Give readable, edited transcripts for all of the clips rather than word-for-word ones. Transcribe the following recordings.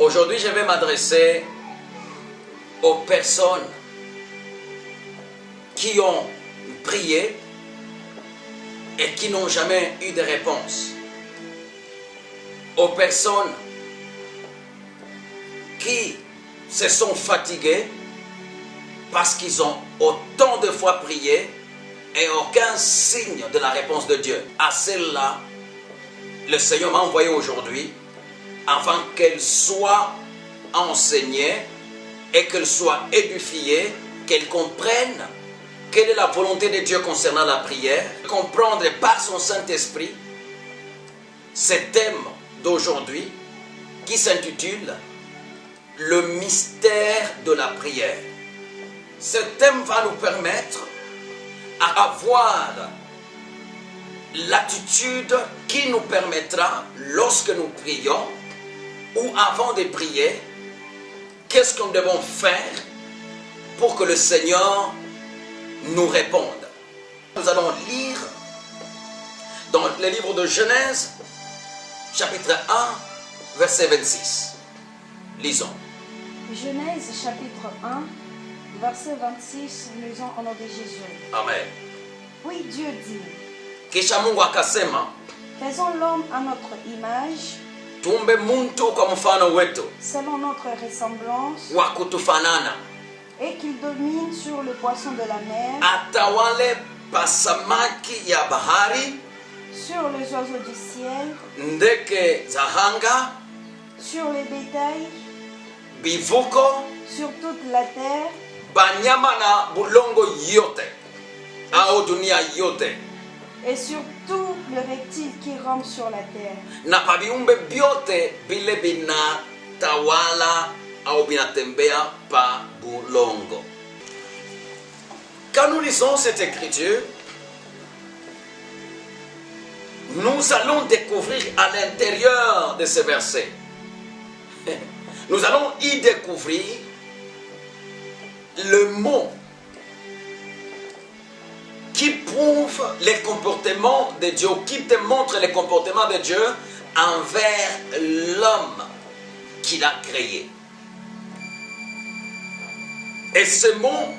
Aujourd'hui, je vais m'adresser aux personnes qui ont prié et qui n'ont jamais eu de réponse. Aux personnes qui se sont fatiguées parce qu'ils ont autant de fois prié et aucun signe de la réponse de Dieu. À celles-là, le Seigneur m'a envoyé aujourd'hui afin qu'elles soient enseignées et qu'elles soient édifiées, qu'elles comprennent quelle est la volonté de Dieu concernant la prière, comprendre par son Saint-Esprit ce thème d'aujourd'hui qui s'intitule « Le mystère de la prière ». Ce thème va nous permettre d'avoir l'attitude qui nous permettra, lorsque nous prions ou avant de prier, qu'est-ce que nous devons faire pour que le Seigneur nous réponde. Nous allons lire dans le livre de Genèse, chapitre 1, verset 26. Lisons. Genèse, chapitre 1, verset 26, lisons au nom de Jésus. Amen. Puis Dieu dit, Kisha Mungu akasema, faisons l'homme à notre image, tuumbe muntu kwa mfano wetu selon notre ressemblance, wa kutufanana, et qu'il domine sur le poisson de la mer, atawale pasamaki ya bahari, sur les oiseaux du ciel, ndege za anga, sur les bétails, bivuko, sur toute la terre, banyama na bulongo yote au dunia yote, et sur tous les reptiles qui rampent sur la terre. na pa viumbe vyote vile vinatawala au vinatembea pa bulongo. Quand nous lisons cette écriture, nous allons découvrir à l'intérieur de ce verset, nous allons y découvrir le mot qui prouve les comportements de Dieu, qui te montre les comportements de Dieu envers l'homme qu'il a créé. Et ce mot,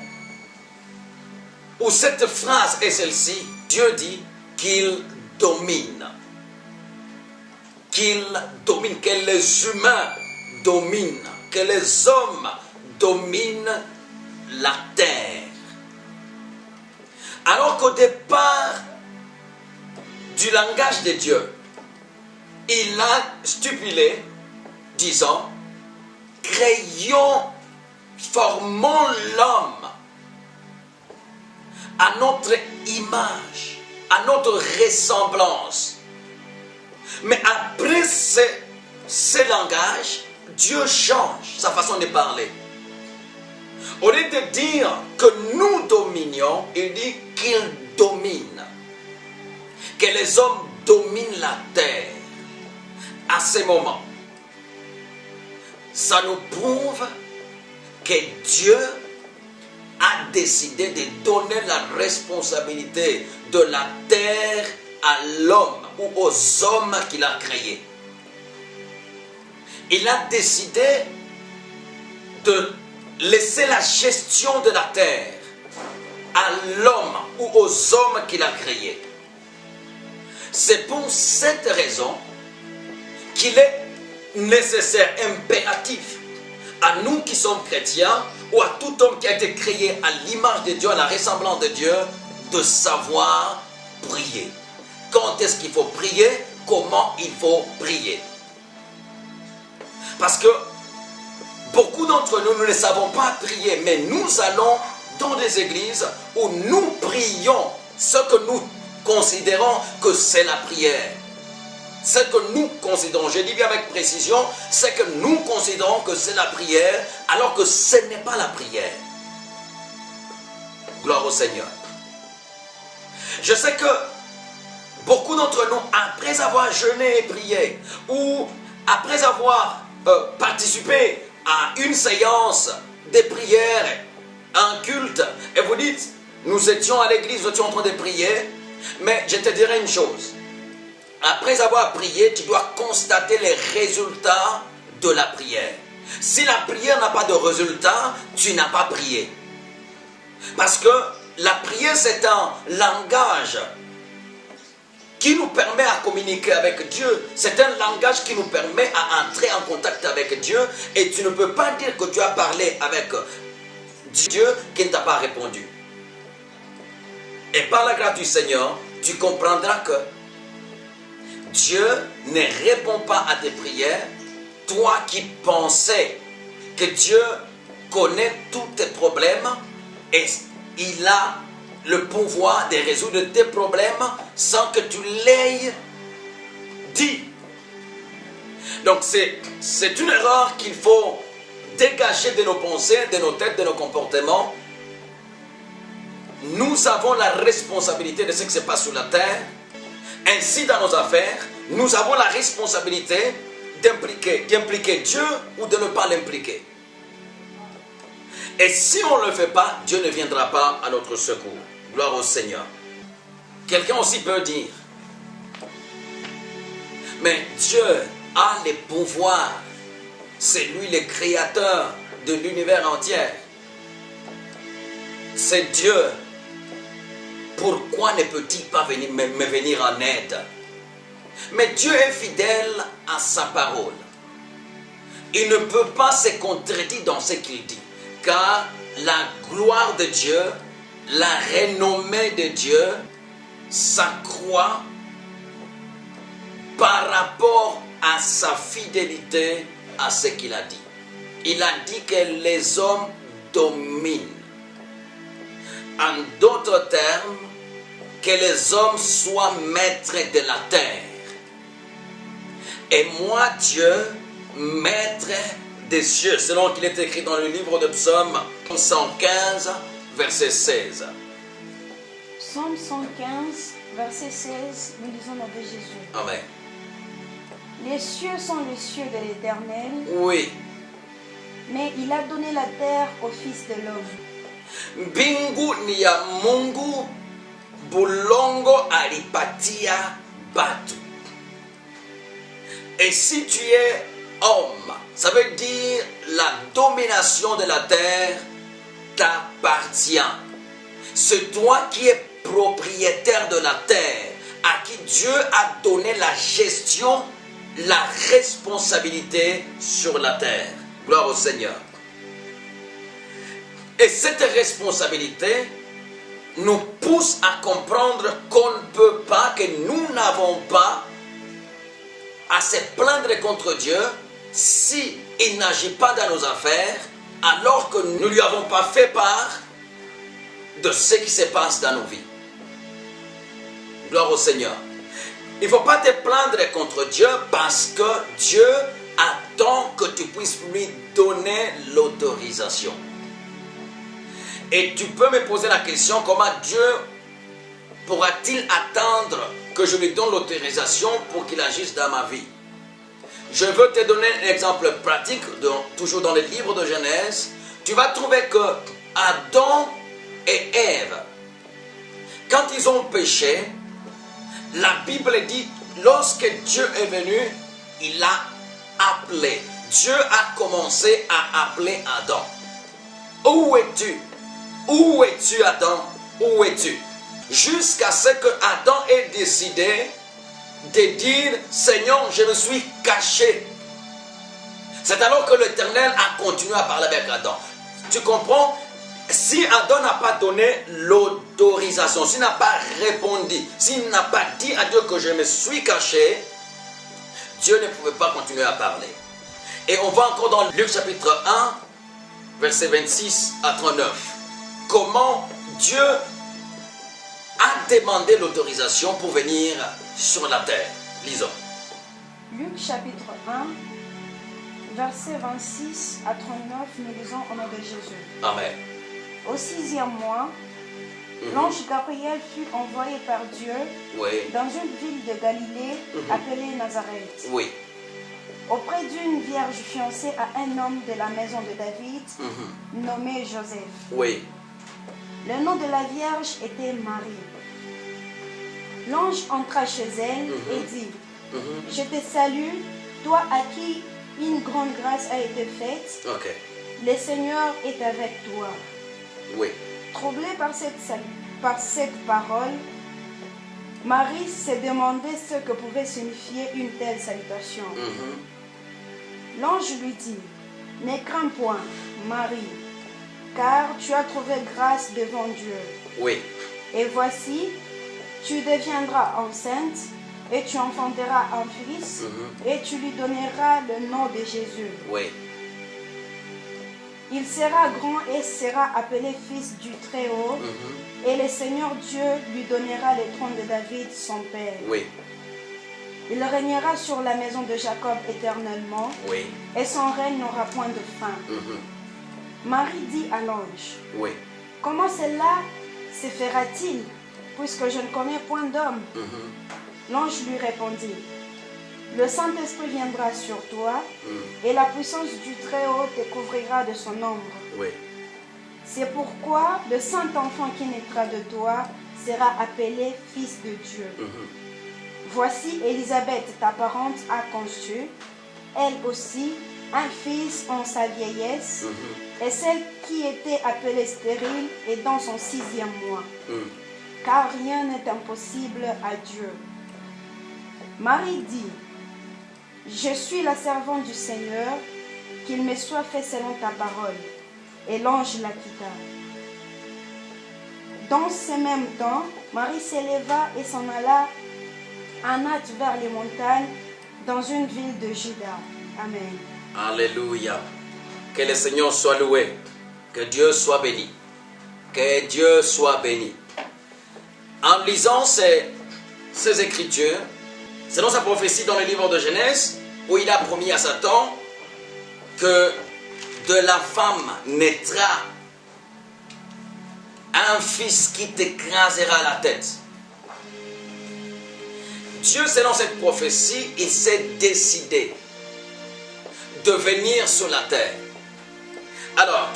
ou cette phrase est celle-ci, Dieu dit qu'il domine. Qu'il domine, que les humains dominent, que les hommes dominent la terre. Alors qu'au départ du langage de Dieu, il a stipulé, disant, créons, formons l'homme à notre image, à notre ressemblance. Mais après ce langage, Dieu change sa façon de parler. Au lieu de dire que nous dominions, il dit qu'il domine. Que les hommes dominent la terre. À ce moment, ça nous prouve que Dieu a décidé de donner la responsabilité de la terre à l'homme ou aux hommes qu'il a créés. Il a décidé de laisser la gestion de la terre à l'homme ou aux hommes qu'il a créés. C'est pour cette raison qu'il est nécessaire, impératif à nous qui sommes chrétiens ou à tout homme qui a été créé à l'image de Dieu, à la ressemblance de Dieu, de savoir prier. Quand est-ce qu'il faut prier? Comment il faut prier? Parce que beaucoup d'entre nous, nous ne savons pas prier, mais nous allons dans des églises où nous prions ce que nous considérons que c'est la prière. Ce que nous considérons, je dis bien avec précision, c'est que nous considérons que c'est la prière, alors que ce n'est pas la prière. Gloire au Seigneur. Je sais que beaucoup d'entre nous, après avoir jeûné et prié, ou après avoir participé à une séance de prière, un culte, et vous dites, nous étions à l'église, nous étions en train de prier, mais je te dirai une chose. Après avoir prié, tu dois constater les résultats de la prière. Si la prière n'a pas de résultat, tu n'as pas prié. Parce que la prière, c'est un langage qui nous permet à communiquer avec Dieu. C'est un langage qui nous permet à entrer en contact avec Dieu. Et tu ne peux pas dire que tu as parlé avec Dieu qui ne t'a pas répondu. Et par la grâce du Seigneur, tu comprendras que Dieu ne répond pas à tes prières. Toi qui pensais que Dieu connaît tous tes problèmes et il a le pouvoir de résoudre tes problèmes sans que tu l'aies dit. Donc c'est une erreur qu'il faut dégager de nos pensées, de nos têtes, de nos comportements. Nous avons la responsabilité de ce qui se passe sur la terre. Ainsi dans nos affaires, nous avons la responsabilité d'impliquer Dieu ou de ne pas l'impliquer. Et si on ne le fait pas, Dieu ne viendra pas à notre secours. Gloire au Seigneur. Quelqu'un aussi peut dire, mais Dieu a les pouvoirs. C'est lui le créateur de l'univers entier. C'est Dieu. Pourquoi ne peut-il pas me venir en aide? Mais Dieu est fidèle à sa parole. Il ne peut pas se contredire dans ce qu'il dit. Car la gloire de Dieu, la renommée de Dieu s'accroît par rapport à sa fidélité à ce qu'il a dit. Il a dit que les hommes dominent. En d'autres termes, que les hommes soient maîtres de la terre. Et moi, Dieu, maître des cieux, selon qu'il est écrit dans le livre de Psaume 115, verset 16. Psaume 115, verset 16, nous lisons le nom de Jésus. Amen. Les cieux sont les cieux de l'Éternel. Oui. Mais il a donné la terre au Fils de l'homme. Mbingu ni ya Mungu, bulongo alipatia batu. Et si tu es homme, ça veut dire la domination de la terre t'appartient. C'est toi qui es propriétaire de la terre, à qui Dieu a donné la gestion, la responsabilité sur la terre. Gloire au Seigneur. Et cette responsabilité nous pousse à comprendre qu'on ne peut pas, que nous n'avons pas à se plaindre contre Dieu si il n'agit pas dans nos affaires, alors que nous ne lui avons pas fait part de ce qui se passe dans nos vies. Gloire au Seigneur. Il ne faut pas te plaindre contre Dieu parce que Dieu attend que tu puisses lui donner l'autorisation. Et tu peux me poser la question, comment Dieu pourra-t-il attendre que je lui donne l'autorisation pour qu'il agisse dans ma vie? Je veux te donner un exemple pratique, toujours dans le livre de Genèse. Tu vas trouver que Adam et Ève, quand ils ont péché, la Bible dit, lorsque Dieu est venu, il a appelé. Dieu a commencé à appeler Adam. Où es-tu? Où es-tu, Adam? Où es-tu? Jusqu'à ce que Adam ait décidé de dire, Seigneur, je me suis caché. C'est alors que l'Éternel a continué à parler avec Adam. Tu comprends? Si Adam n'a pas donné l'autorisation, s'il n'a pas répondu, s'il n'a pas dit à Dieu que je me suis caché, Dieu ne pouvait pas continuer à parler. Et on va encore dans Luc chapitre 1, verset 26 à 39. Comment Dieu a demandé l'autorisation pour venir sur la terre. Lisons. Luc chapitre 1, verset 26 à 39, nous lisons au nom de Jésus. Amen. Au 6e mois, l'ange Gabriel fut envoyé par Dieu Oui. dans une ville de Galilée appelée Nazareth, Oui. auprès d'une vierge fiancée à un homme de la maison de David, nommé Joseph. Oui. Le nom de la vierge était Marie. L'ange entra chez elle et dit, je te salue, toi à qui une grande grâce a été faite. Ok. Le Seigneur est avec toi. Oui. Troublée par cette parole, Marie se demandait ce que pouvait signifier une telle salutation. L'ange lui dit, ne crains point, Marie, car tu as trouvé grâce devant Dieu. Oui. Et voici, tu deviendras enceinte et tu enfanteras un fils et tu lui donneras le nom de Jésus. Oui. Il sera grand et sera appelé fils du Très-Haut et le Seigneur Dieu lui donnera le trône de David, son père. Oui. Il régnera sur la maison de Jacob éternellement Oui. et son règne n'aura point de fin. Marie dit à l'ange, Oui. comment cela se fera-t-il puisque je ne connais point d'homme? L'ange lui répondit, le Saint-Esprit viendra sur toi et la puissance du Très-Haut te couvrira de son ombre. Oui. C'est pourquoi le Saint-Enfant qui naîtra de toi sera appelé Fils de Dieu. Voici Élisabeth, ta parente, a conçu, elle aussi, un fils en sa vieillesse, et celle qui était appelée stérile est dans son 6e mois. Car rien n'est impossible à Dieu. Marie dit, je suis la servante du Seigneur, qu'il me soit fait selon ta parole. Et l'ange la quitta. Dans ce même temps, Marie s'éleva et s'en alla en hâte vers les montagnes, dans une ville de Juda. Amen. Alléluia. Que le Seigneur soit loué. Que Dieu soit béni. Que Dieu soit béni. En lisant ces écritures, c'est dans sa prophétie dans le livre de Genèse, où il a promis à Satan que de la femme naîtra un fils qui t'écrasera la tête. Dieu, selon cette prophétie, il s'est décidé de venir sur la terre. Alors,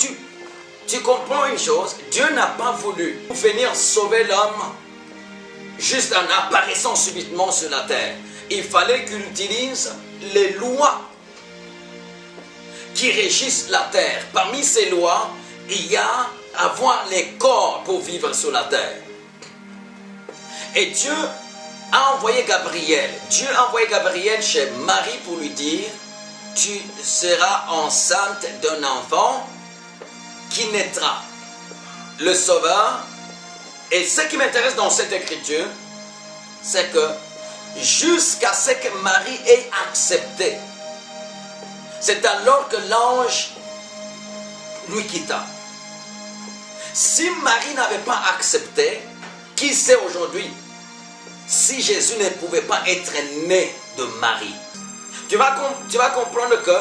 tu comprends une chose, Dieu n'a pas voulu venir sauver l'homme juste en apparaissant subitement sur la terre. Il fallait qu'il utilise les lois qui régissent la terre. Parmi ces lois, il y a avoir les corps pour vivre sur la terre. Et Dieu a envoyé Gabriel. Dieu a envoyé Gabriel chez Marie pour lui dire, tu seras enceinte d'un enfant qui naîtra, le Sauveur. Et ce qui m'intéresse dans cette écriture, c'est que jusqu'à ce que Marie ait accepté, c'est alors que l'ange lui quitta. Si Marie n'avait pas accepté, qui sait aujourd'hui si Jésus ne pouvait pas être né de Marie? Tu vas comprendre que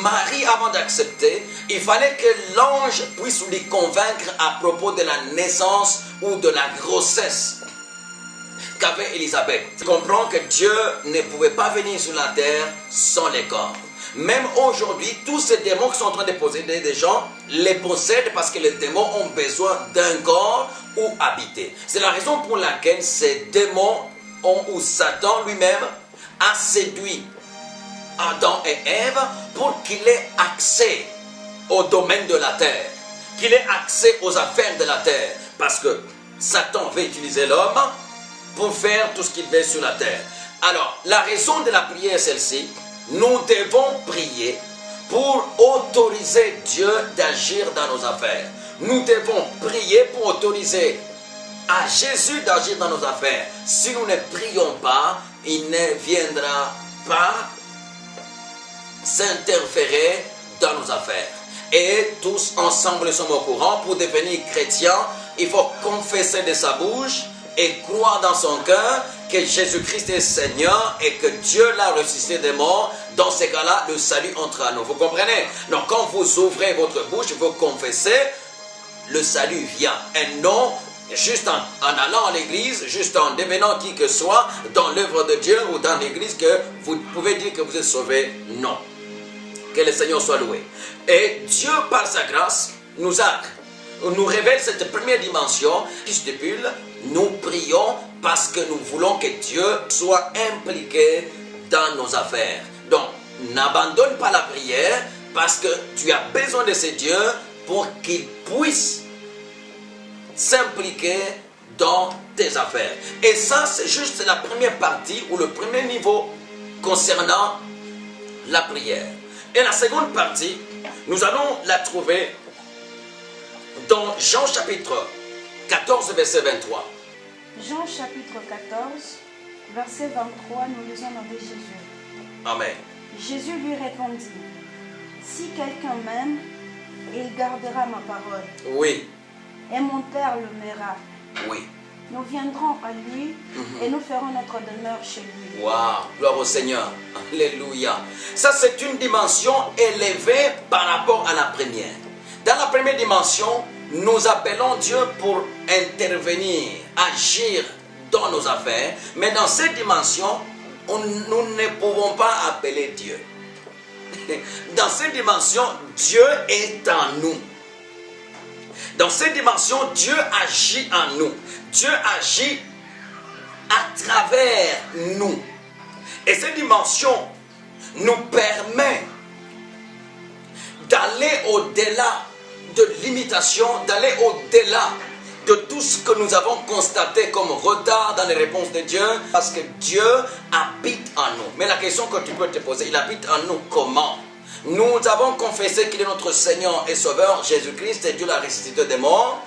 Marie, avant d'accepter, il fallait que l'ange puisse lui convaincre à propos de la naissance ou de la grossesse qu'avait Élisabeth. Tu comprends que Dieu ne pouvait pas venir sur la terre sans les corps. Même aujourd'hui, tous ces démons qui sont en train de posséder des gens, les possèdent parce que les démons ont besoin d'un corps où habiter. C'est la raison pour laquelle ces démons ou Satan lui-même a séduit Adam et Ève pour qu'il ait accès au domaine de la terre, qu'il ait accès aux affaires de la terre, parce que Satan veut utiliser l'homme pour faire tout ce qu'il veut sur la terre. Alors, la raison de la prière est celle-ci. Nous devons prier pour autoriser Dieu d'agir dans nos affaires. Nous devons prier pour autoriser à Jésus d'agir dans nos affaires. Si nous ne prions pas, il ne viendra pas s'interférer dans nos affaires. Et tous ensemble nous sommes au courant, pour devenir chrétien, il faut confesser de sa bouche et croire dans son cœur que Jésus-Christ est Seigneur et que Dieu l'a ressuscité des morts. Dans ces cas-là, le salut entre à nous. Vous comprenez? Donc quand vous ouvrez votre bouche, vous confessez, le salut vient. Et non juste en allant à l'église, juste en devenant qui que soit dans l'œuvre de Dieu ou dans l'église que vous pouvez dire que vous êtes sauvé. Non. Que le Seigneur soit loué. Et Dieu, par sa grâce, nous révèle cette première dimension qui stipule, nous prions parce que nous voulons que Dieu soit impliqué dans nos affaires. Donc, n'abandonne pas la prière parce que tu as besoin de ce Dieu pour qu'il puisse s'impliquer dans tes affaires. Et ça, c'est juste la première partie ou le premier niveau concernant la prière. Et la seconde partie, nous allons la trouver dans Jean chapitre 14, verset 23. Jean chapitre 14, verset 23, nous lisons dans de Jésus. Amen. Jésus lui répondit, si quelqu'un m'aime, il gardera ma parole. Oui. Et mon Père le m'aimera. Oui. Nous viendrons à lui et nous ferons notre demeure chez lui. Waouh, gloire au Seigneur. Alléluia. Ça, c'est une dimension élevée par rapport à la première. Dans la première dimension, nous appelons Dieu pour intervenir, agir dans nos affaires. Mais dans cette dimension, nous ne pouvons pas appeler Dieu. Dans cette dimension, Dieu est en nous. Dans cette dimension, Dieu agit en nous. Dieu agit à travers nous. Et cette dimension nous permet d'aller au-delà de l'imitation, d'aller au-delà de tout ce que nous avons constaté comme retard dans les réponses de Dieu, parce que Dieu habite en nous. Mais la question que tu peux te poser, il habite en nous comment? Nous avons confessé qu'il est notre Seigneur et Sauveur, Jésus-Christ, et Dieu l'a ressuscité des morts.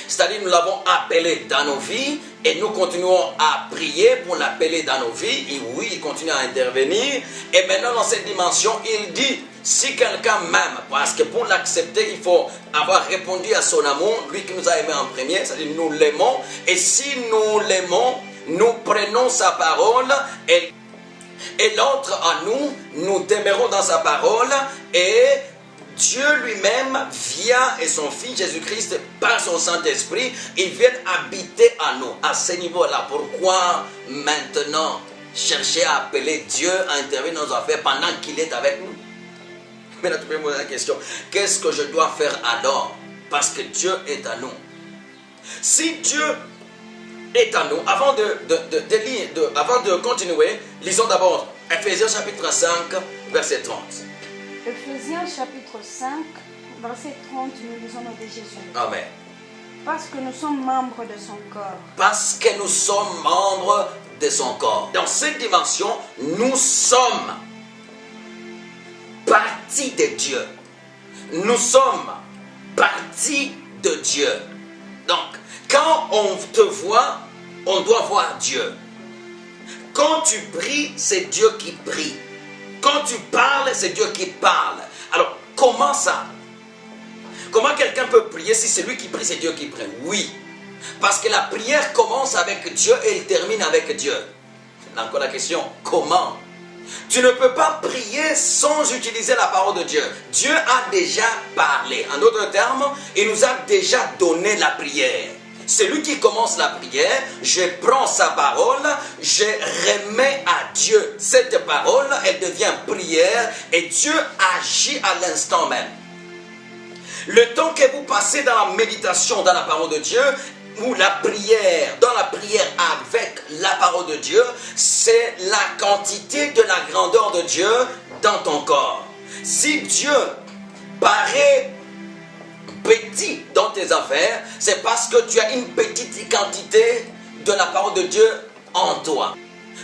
C'est-à-dire, nous l'avons appelé dans nos vies et nous continuons à prier pour l'appeler dans nos vies. Et oui, il continue à intervenir. Et maintenant, dans cette dimension, il dit, si quelqu'un m'aime, parce que pour l'accepter, il faut avoir répondu à son amour, lui qui nous a aimés en premier, c'est-à-dire nous l'aimons. Et si nous l'aimons, nous prenons sa parole et l'autre en nous, nous demeurons dans sa parole et Dieu lui-même, via et son Fils Jésus-Christ, par son Saint-Esprit, ils viennent habiter en nous. À ce niveau-là, pourquoi maintenant chercher à appeler Dieu à intervenir dans nos affaires pendant qu'il est avec nous? Maintenant, tu peux me poser la question, qu'est-ce que je dois faire alors? Parce que Dieu est en nous. Si Dieu est en nous, avant de continuer, lisons d'abord Ephésiens chapitre 5, verset 30. Ephésiens chapitre 5, verset 30, nous lisons de Jésus. Amen. Parce que nous sommes membres de son corps. Parce que nous sommes membres de son corps. Dans cette dimension, nous sommes partie de Dieu. Nous sommes partie de Dieu. Donc, quand on te voit, on doit voir Dieu. Quand tu pries, c'est Dieu qui prie. Quand tu parles, c'est Dieu qui parle. Alors, comment ça? Comment quelqu'un peut prier si c'est lui qui prie, c'est Dieu qui prie? Oui. Parce que la prière commence avec Dieu et elle termine avec Dieu. Encore la question, comment? Tu ne peux pas prier sans utiliser la parole de Dieu. Dieu a déjà parlé. En d'autres termes, il nous a déjà donné la prière. C'est lui qui commence la prière, je prends sa parole, je remets à Dieu cette parole, elle devient prière et Dieu agit à l'instant même. Le temps que vous passez dans la méditation, dans la parole de Dieu, ou la prière, dans la prière avec la parole de Dieu, c'est la quantité de la grandeur de Dieu dans ton corps. Si Dieu paraît petit dans tes affaires, c'est parce que tu as une petite quantité de la parole de Dieu en toi.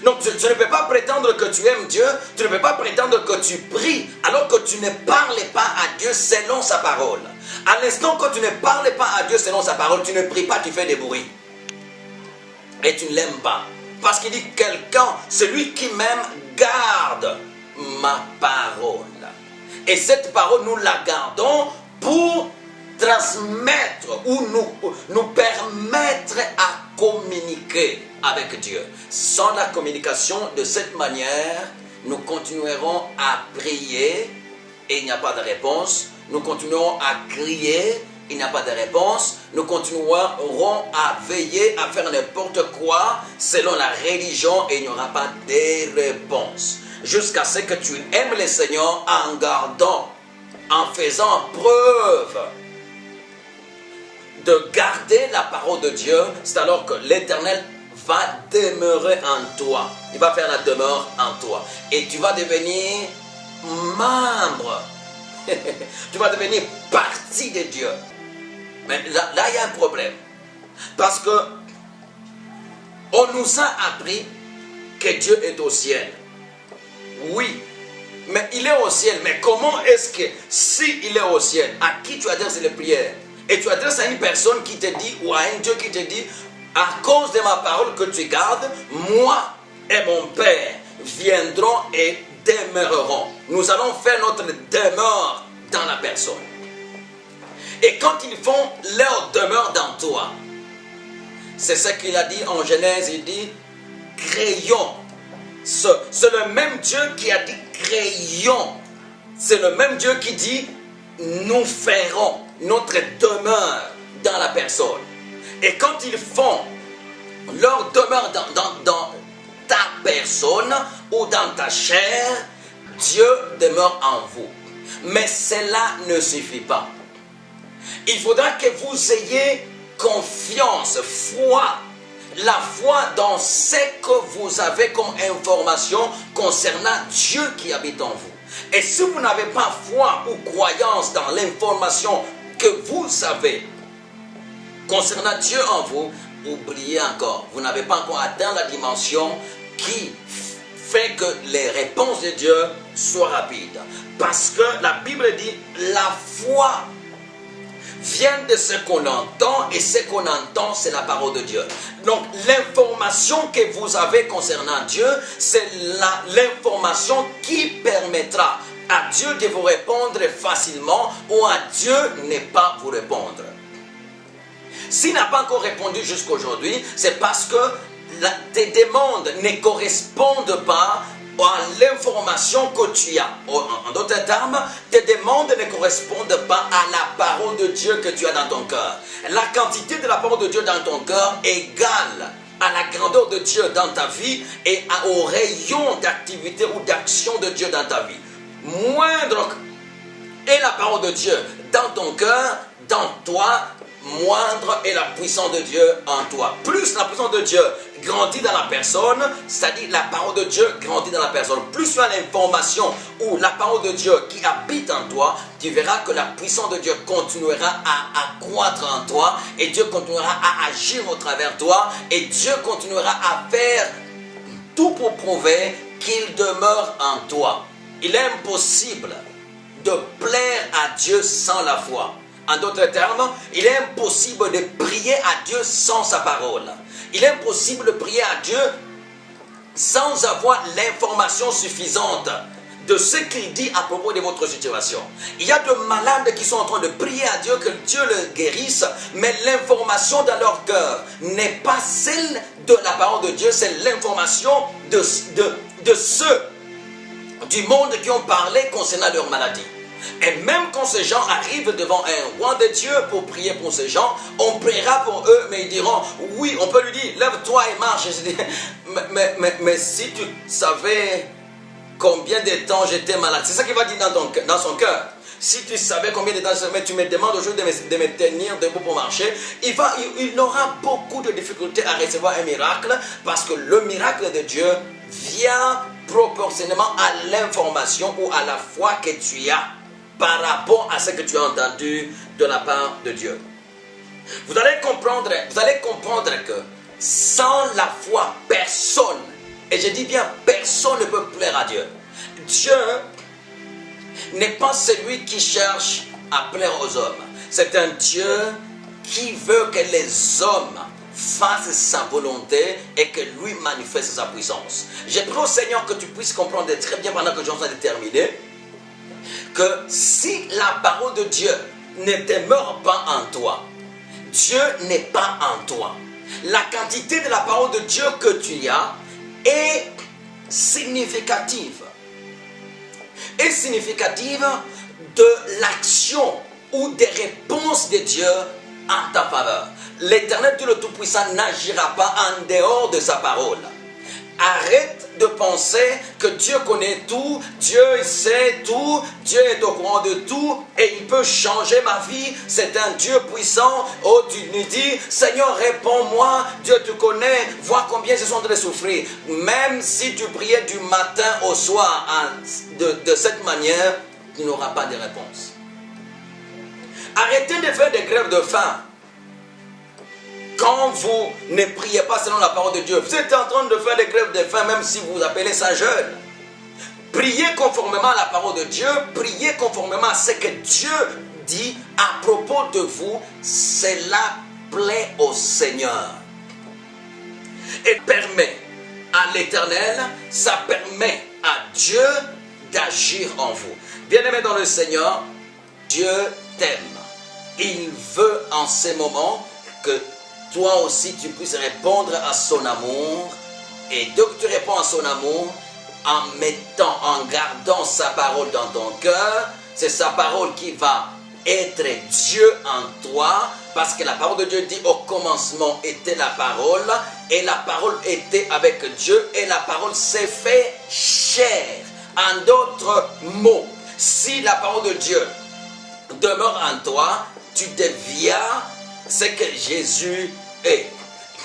Donc tu ne peux pas prétendre que tu aimes Dieu, tu ne peux pas prétendre que tu pries alors que tu ne parles pas à Dieu selon sa parole. À l'instant que tu ne parles pas à Dieu selon sa parole, tu ne pries pas, tu fais des bruits. Et tu ne l'aimes pas. Parce qu'il dit quelqu'un, celui qui m'aime, garde ma parole. Et cette parole, nous la gardons pour transmettre ou nous permettre à communiquer avec Dieu. Sans la communication de cette manière, nous continuerons à prier et il n'y a pas de réponse. Nous continuerons à crier il n'y a pas de réponse, nous continuerons à veiller, à faire n'importe quoi selon la religion et il n'y aura pas de réponse. Jusqu'à ce que tu aimes le Seigneur en gardant, en faisant preuve de garder la parole de Dieu, c'est alors que l'Éternel va demeurer en toi. Il va faire la demeure en toi. Et tu vas devenir membre. Tu vas devenir partie de Dieu. Mais là, il y a un problème. Parce que on nous a appris que Dieu est au ciel. Oui, mais il est au ciel. Mais comment est-ce que, si il est au ciel, à qui tu adresses les prières? Et tu adresses à une personne qui te dit, ou à un Dieu qui te dit, à cause de ma parole que tu gardes, moi et mon Père viendront et demeureront. Nous allons faire notre demeure dans la personne. Et quand ils font leur demeure dans toi, c'est ce qu'il a dit en Genèse, il dit, créons. C'est le même Dieu qui a dit créons. C'est le même Dieu qui dit, nous ferons notre demeure dans la personne. Et quand ils font leur demeure dans ta personne ou dans ta chair, Dieu demeure en vous. Mais cela ne suffit pas. Il faudra que vous ayez confiance, foi, la foi dans ce que vous avez comme information concernant Dieu qui habite en vous. Et si vous n'avez pas foi ou croyance dans l'information que vous avez concernant Dieu en vous, oubliez encore, vous n'avez pas encore atteint la dimension qui fait que les réponses de Dieu soient rapides. Parce que la Bible dit, la foi vient de ce qu'on entend, et ce qu'on entend, c'est la parole de Dieu. Donc, l'information que vous avez concernant Dieu, c'est l'information qui permettra à Dieu de vous répondre facilement ou à Dieu ne pas vous répondre. S'il n'a pas encore répondu jusqu'aujourd'hui, c'est parce que tes demandes ne correspondent pas à l'information que tu as. En d'autres termes, tes demandes ne correspondent pas à la parole de Dieu que tu as dans ton cœur. La quantité de la parole de Dieu dans ton cœur égale à la grandeur de Dieu dans ta vie et au rayon d'activité ou d'action de Dieu dans ta vie. Moindre est la parole de Dieu dans ton cœur, dans toi, moindre est la puissance de Dieu en toi. Plus la puissance de Dieu grandit dans la personne, c'est-à-dire la parole de Dieu grandit dans la personne. Plus tu as l'information ou la parole de Dieu qui habite en toi, tu verras que la puissance de Dieu continuera à croître en toi et Dieu continuera à agir au travers de toi et Dieu continuera à faire tout pour prouver qu'il demeure en toi. Il est impossible de plaire à Dieu sans la foi. En d'autres termes, il est impossible de prier à Dieu sans sa parole. Il est impossible de prier à Dieu sans avoir l'information suffisante de ce qu'il dit à propos de votre situation. Il y a de malades qui sont en train de prier à Dieu que Dieu le guérisse, mais l'information dans leur cœur n'est pas celle de la parole de Dieu, c'est l'information de ceux du monde qui ont parlé concernant leur maladie. Et même quand ces gens arrivent devant un roi de Dieu pour prier pour ces gens, on priera pour eux, mais ils diront, oui, on peut lui dire, lève-toi et marche. Mais si tu savais combien de temps j'étais malade, c'est ça qu'il va dire dans son cœur. Si tu savais combien de temps, mais tu me demandes aujourd'hui de me tenir debout pour marcher, il aura beaucoup de difficultés à recevoir un miracle, parce que le miracle de Dieu vient proportionnellement à l'information ou à la foi que tu as par rapport à ce que tu as entendu de la part de Dieu. Vous allez comprendre que sans la foi, personne, et je dis bien personne ne peut plaire à Dieu. Dieu n'est pas celui qui cherche à plaire aux hommes. C'est un Dieu qui veut que les hommes fassent sa volonté et que lui manifeste sa puissance. J'ai pris au Seigneur que tu puisses comprendre très bien pendant que je suis en train de terminer que si la parole de Dieu ne demeure pas en toi, Dieu n'est pas en toi. La quantité de la parole de Dieu que tu as est significative. Est significative de l'action ou des réponses de Dieu en ta faveur. L'Éternel Dieu le Tout-Puissant n'agira pas en dehors de sa parole. Arrête de penser que Dieu connaît tout, Dieu sait tout, Dieu est au courant de tout et il peut changer ma vie. C'est un Dieu puissant. Oh, tu nous dis, Seigneur, réponds-moi. Dieu te connaît. Vois combien je suis en train de souffrir. Même si tu priais du matin au soir de cette manière, tu n'auras pas de réponse. Arrêtez de faire des grèves de faim. Quand vous ne priez pas selon la parole de Dieu, vous êtes en train de faire des grèves de faim, même si vous appelez ça jeûne. Priez conformément à la parole de Dieu, priez conformément à ce que Dieu dit à propos de vous. Cela plaît au Seigneur. Et permet à l'Éternel, ça permet à Dieu d'agir en vous. Bien-aimés dans le Seigneur, Dieu t'aime. Il veut en ces moments que toi aussi tu puisses répondre à son amour. Et dès que tu réponds à son amour, en gardant sa parole dans ton cœur, c'est sa parole qui va être Dieu en toi, parce que la parole de Dieu dit au commencement était la parole, et la parole était avec Dieu, et la parole s'est fait chair. En d'autres mots, si la parole de Dieu demeure en toi, tu deviens ce que Jésus est.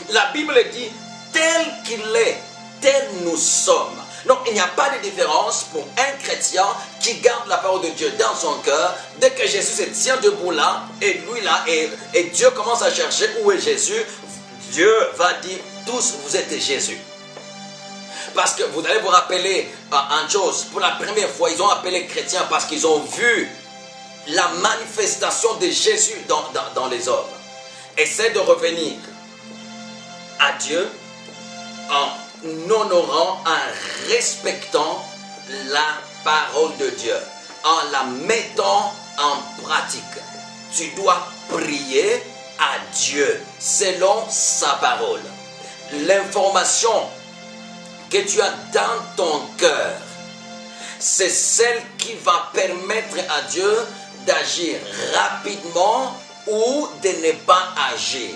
La Bible dit, tel qu'il est, tel nous sommes. Donc il n'y a pas de différence pour un chrétien qui garde la parole de Dieu dans son cœur. Dès que Jésus se tient debout là, et lui là, et Dieu commence à chercher où est Jésus, Dieu va dire, tous vous êtes Jésus. Parce que vous allez vous rappeler une chose, pour la première fois, ils ont appelé chrétiens parce qu'ils ont vu la manifestation de Jésus dans les hommes. Essaie de revenir à Dieu en honorant, en respectant la parole de Dieu, en la mettant en pratique. Tu dois prier à Dieu selon sa parole. L'information que tu as dans ton cœur, c'est celle qui va permettre à Dieu d'agir rapidement ou de ne pas agir.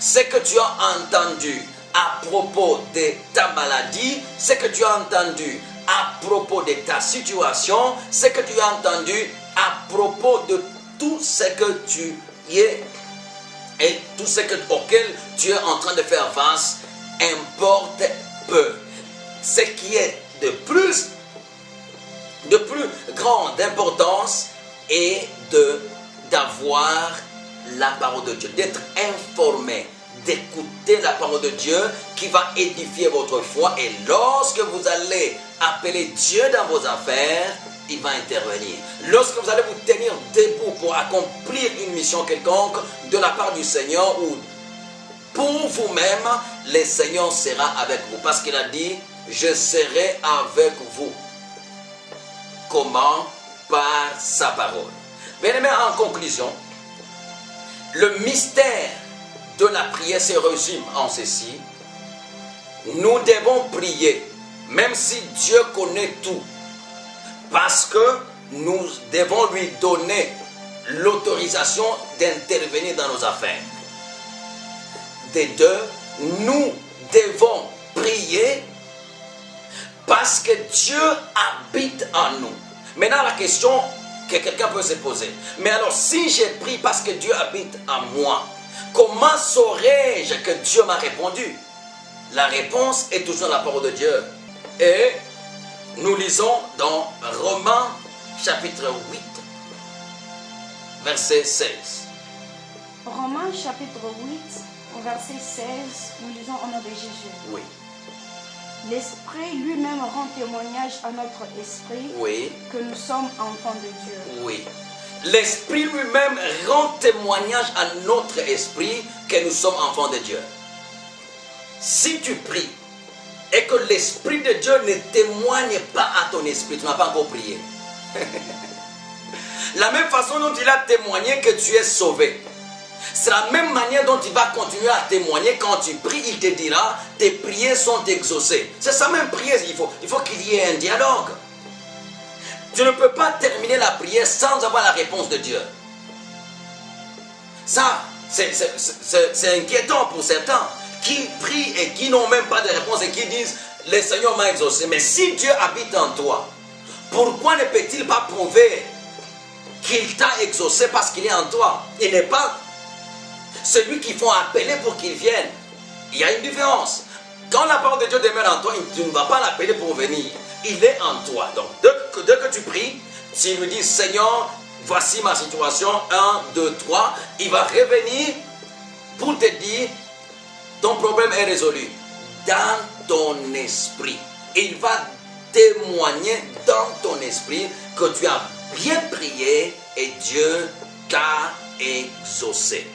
Ce que tu as entendu à propos de ta maladie, ce que tu as entendu à propos de ta situation, ce que tu as entendu à propos de tout ce que tu es et tout ce auquel tu es en train de faire face, importe peu. Ce qui est de plus grande importance est d'avoir la parole de Dieu, d'être informé, d'écouter la parole de Dieu qui va édifier votre foi. Et lorsque vous allez appeler Dieu dans vos affaires, il va intervenir. Lorsque vous allez vous tenir debout pour accomplir une mission quelconque de la part du Seigneur ou pour vous-même, le Seigneur sera avec vous. Parce qu'il a dit, je serai avec vous. Comment? Par sa parole. Bien aimé, en conclusion, le mystère de la prière se résume en ceci. Nous devons prier, même si Dieu connaît tout, parce que nous devons lui donner l'autorisation d'intervenir dans nos affaires. Des deux, nous devons prier parce que Dieu habite en nous. Maintenant, la question que quelqu'un peut se poser, mais alors si j'ai prié parce que Dieu habite en moi, comment saurais-je que Dieu m'a répondu? La réponse est toujours dans la parole de Dieu. Et nous lisons dans Romains chapitre 8, verset 16. Romains chapitre 8, verset 16, nous lisons au nom de Jésus. Oui. L'Esprit lui-même rend témoignage à notre esprit, Oui. que nous sommes enfants de Dieu. Oui. L'Esprit lui-même rend témoignage à notre esprit que nous sommes enfants de Dieu. Si tu pries et que l'Esprit de Dieu ne témoigne pas à ton esprit, tu n'as pas encore prié. La même façon dont il a témoigné que tu es sauvé, c'est la même manière dont il va continuer à témoigner. Quand tu pries, il te dira, tes prières sont exaucées. C'est sa même prière, il faut qu'il y ait un dialogue. Tu ne peux pas terminer la prière sans avoir la réponse de Dieu. Ça, c'est inquiétant pour certains qui prient et qui n'ont même pas de réponse et qui disent « Le Seigneur m'a exaucé ». Mais si Dieu habite en toi, pourquoi ne peut-il pas prouver qu'il t'a exaucé parce qu'il est en toi? Il n'est pas celui qu'il faut appeler pour qu'il vienne. Il y a une différence. Quand la parole de Dieu demeure en toi, tu ne vas pas l'appeler pour venir. Il est en toi. Donc, dès que tu pries, tu lui dis « Seigneur, voici ma situation, 1, 2, 3. » Il va revenir pour te dire « Ton problème est résolu. » Dans ton esprit. Il va témoigner dans ton esprit que tu as bien prié et Dieu t'a exaucé.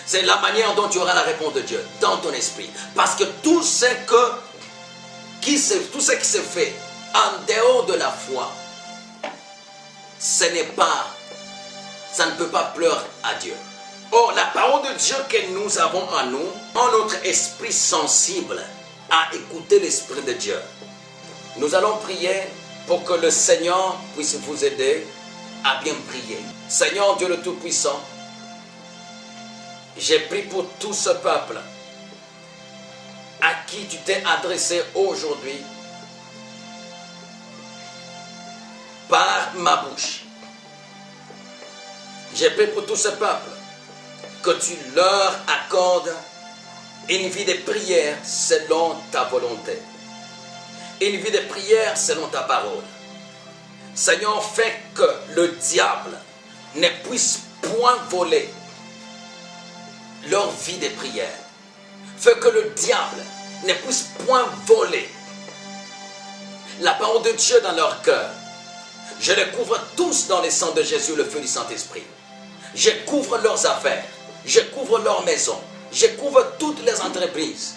C'est la manière dont tu auras la réponse de Dieu, dans ton esprit. Parce que tout ce qui se fait en dehors de la foi, ça ne peut pas pleurer à Dieu. Or, la parole de Dieu que nous avons en nous, en notre esprit sensible à écouter l'Esprit de Dieu. Nous allons prier pour que le Seigneur puisse vous aider à bien prier. Seigneur Dieu le Tout-Puissant, j'ai prié pour tout ce peuple à qui tu t'es adressé aujourd'hui par ma bouche. J'ai prié pour tout ce peuple que tu leur accordes une vie de prière selon ta volonté. Une vie de prière selon ta parole. Seigneur, fais que le diable ne puisse point voler leur vie de prière. Fais que le diable ne puisse point voler la parole de Dieu dans leur cœur. Je les couvre tous dans le sang de Jésus, le feu du Saint-Esprit. Je couvre leurs affaires. Je couvre leurs maisons. Je couvre toutes les entreprises.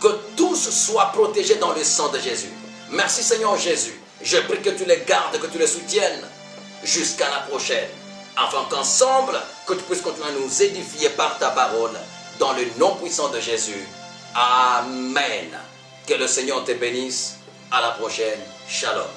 Que tous soient protégés dans le sang de Jésus. Merci Seigneur Jésus. Je prie que tu les gardes, que tu les soutiennes jusqu'à la prochaine. Afin qu'ensemble, que tu puisses continuer à nous édifier par ta parole. Dans le nom puissant de Jésus. Amen. Que le Seigneur te bénisse. À la prochaine. Shalom.